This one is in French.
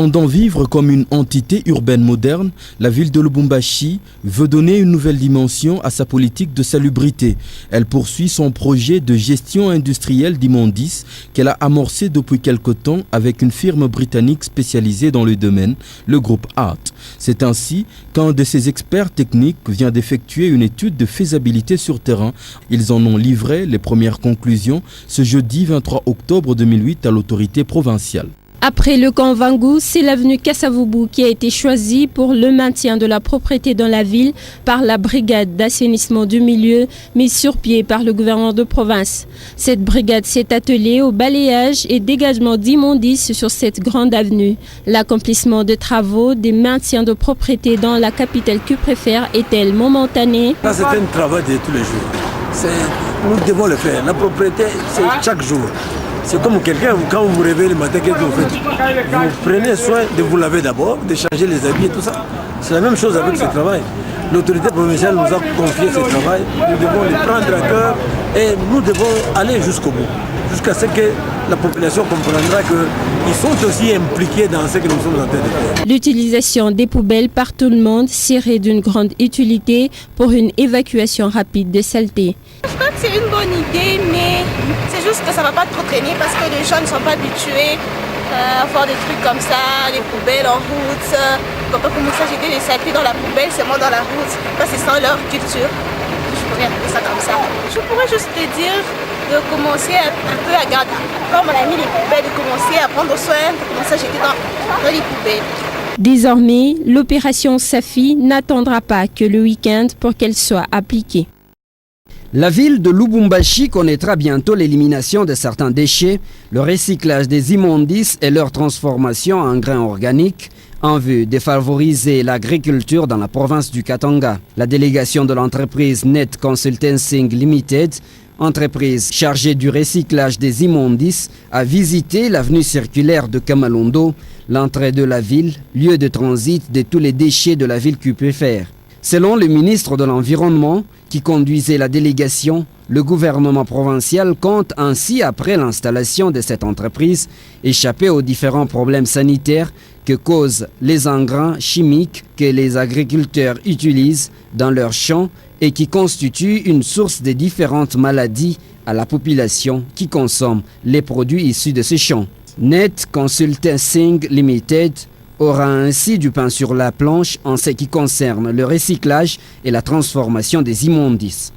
Prétendant vivre comme une entité urbaine moderne, la ville de Lubumbashi veut donner une nouvelle dimension à sa politique de salubrité. Elle poursuit son projet de gestion industrielle d'immondices qu'elle a amorcé depuis quelque temps avec une firme britannique spécialisée dans le domaine, le groupe Art. C'est ainsi qu'un de ses experts techniques vient d'effectuer une étude de faisabilité sur terrain. Ils en ont livré les premières conclusions ce jeudi 23 octobre 2008 à l'autorité provinciale. Après le camp Vangu, c'est l'avenue Kassavubu qui a été choisie pour le maintien de la propreté dans la ville par la brigade d'assainissement du milieu mise sur pied par le gouverneur de province. Cette brigade s'est attelée au balayage et dégagement d'immondices sur cette grande avenue. L'accomplissement de travaux des maintiens de propreté dans la capitale que préfère est-elle momentanée? C'est un travail de tous les jours. Nous devons le faire. La propreté, c'est chaque jour. C'est comme quelqu'un, quand vous vous réveillez le matin, qu'est-ce que vous faites? Vous prenez soin de vous laver d'abord, de changer les habits et tout ça. C'est la même chose avec ce travail. L'autorité provinciale nous a confié ce travail. Nous devons le prendre à cœur et nous devons aller jusqu'au bout. Jusqu'à ce que la population comprendra qu'ils sont aussi impliqués dans ce que nous sommes en train de faire. L'utilisation des poubelles par tout le monde serait d'une grande utilité pour une évacuation rapide des saletés. Je crois que c'est une bonne idée, mais c'est juste que ça ne va pas trop traîner parce que les gens ne sont pas habitués à voir des trucs comme ça, des poubelles en route. On ne va pas commencer à jeter les saletés dans la poubelle, seulement dans la route. Parce que c'est sans leur culture. Je pourrais appeler ça comme ça. Je pourrais juste te dire de commencer un peu à garder, comme on a mis les poubelles, de commencer à prendre soin, de commencer à jeter dans les poubelles. Désormais, l'opération Safi n'attendra pas que le week-end pour qu'elle soit appliquée. La ville de Lubumbashi connaîtra bientôt l'élimination de certains déchets, le recyclage des immondices et leur transformation en grains organiques en vue de favoriser l'agriculture dans la province du Katanga. La délégation de l'entreprise Net Consulting Limited, entreprise chargée du recyclage des immondices, a visité l'avenue circulaire de Kamalondo, l'entrée de la ville, lieu de transit de tous les déchets de la ville QPFR. Selon le ministre de l'Environnement, qui conduisait la délégation, le gouvernement provincial compte ainsi, après l'installation de cette entreprise, échapper aux différents problèmes sanitaires que causent les engrais chimiques que les agriculteurs utilisent dans leurs champs et qui constituent une source de différentes maladies à la population qui consomme les produits issus de ces champs. Net Consulting Limited aura ainsi du pain sur la planche en ce qui concerne le recyclage et la transformation des immondices.